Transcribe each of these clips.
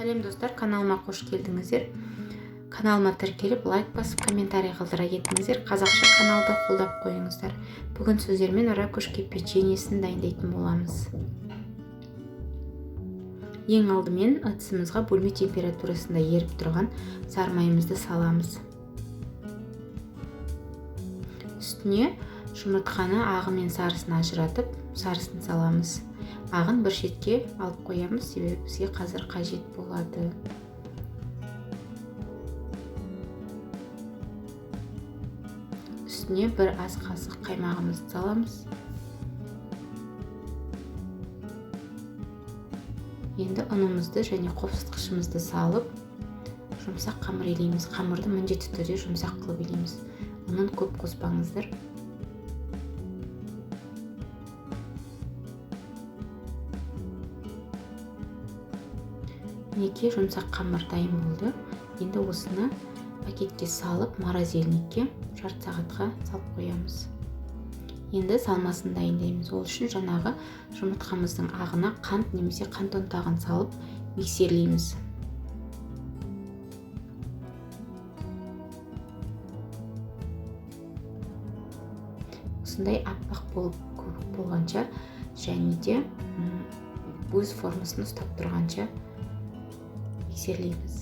Сәлем достар, каналыма қош келдіңіздер. Каналыма тіркеліп, лайк басып, комментарий қалдыра кетіңіздер. Қазақша каналды қолдап қойыңыздар. Бүгін сіздермен ракушки печеньесін дайындайтын боламыз. Ең алдымен ыдысымызға бөлме температурасында еріп тұрған сары майымызды саламыз. Үстіне жұмыртқаны ағы мен сарысын ажыратып, сарысын саламыз. Ағын бір шетке алып қоямыз, себебі бізге қазір қажет болады. Үстіне бір ас қасық қаймағымызды саламыз. Енді ұнымызды және қопсытқышымызды салып, жұмсақ қамыр илейміз. Қамырды міндетті түрде жұмсақ қылып илейміз. Ұнын көп қоспаңыздар. Мінекей жұмсақ қамыр дайын болды. Енді осыны пакетке салып, морозильникке жарты сағатқа салып қоямыз. Енді салмасын дайындаймыз. Ол үшін жаңағы жұмыртқамыздың ағына қант немесе қант ұнтағын салып миксерлейміз. Осындай аппақ болып көбік болғанша және де өз формасын ұстап тұрғанша миксерлейміз.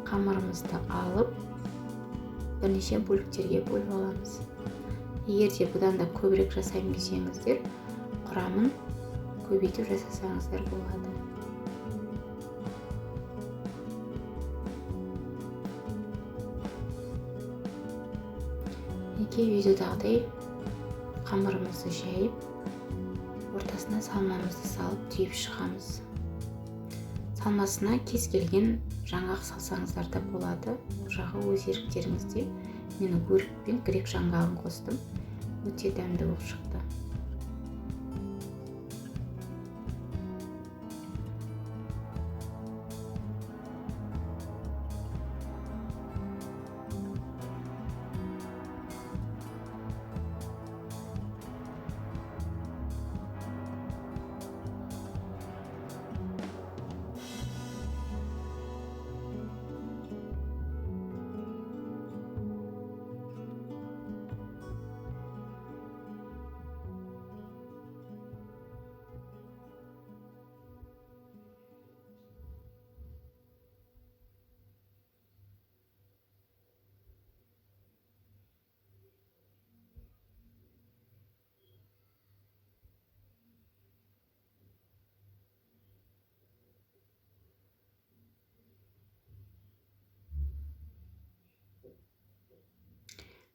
Қамырымызды алып, бірнеше бөліктерге бөліп аламыз. Егер де бұдан да көбірек жасаймын десеңіздер, құрамын көбейтіп жасасаңыздар болады. Мінекей видеодағыдай қамырымызды жайып, ортасына салмамызды салып түйіп шығамыз. Салмасына кез келген жаңғақ салсаңыздар да болады. Ол жағы өз еріктеріңізде. Мен өрік пен грек жаңғағын қостым. Өте дәмді болып шықты.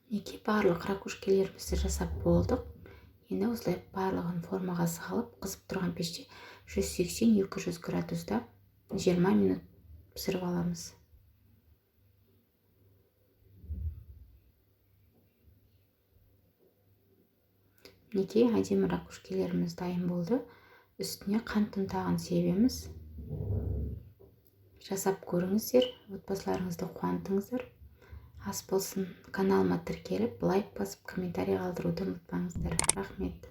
Мінекей барлық ракушкелерімізді жасап болдық. Енді осылай барлығын формаға салып, қызып тұрған пеште 180-200 градуста 20 минут пісіріп аламыз. Мінекей әдемі ракушкелеріміз дайын болды. Үстіне қант ұнтағын себеміз. Жасап көріңіздер, отбасыларыңызды қуантыңыздар. Ас болсын, каналыма тіркеліп, лайк басып, комментарий қалдыруды ұмытпаңыздар. Рахмет.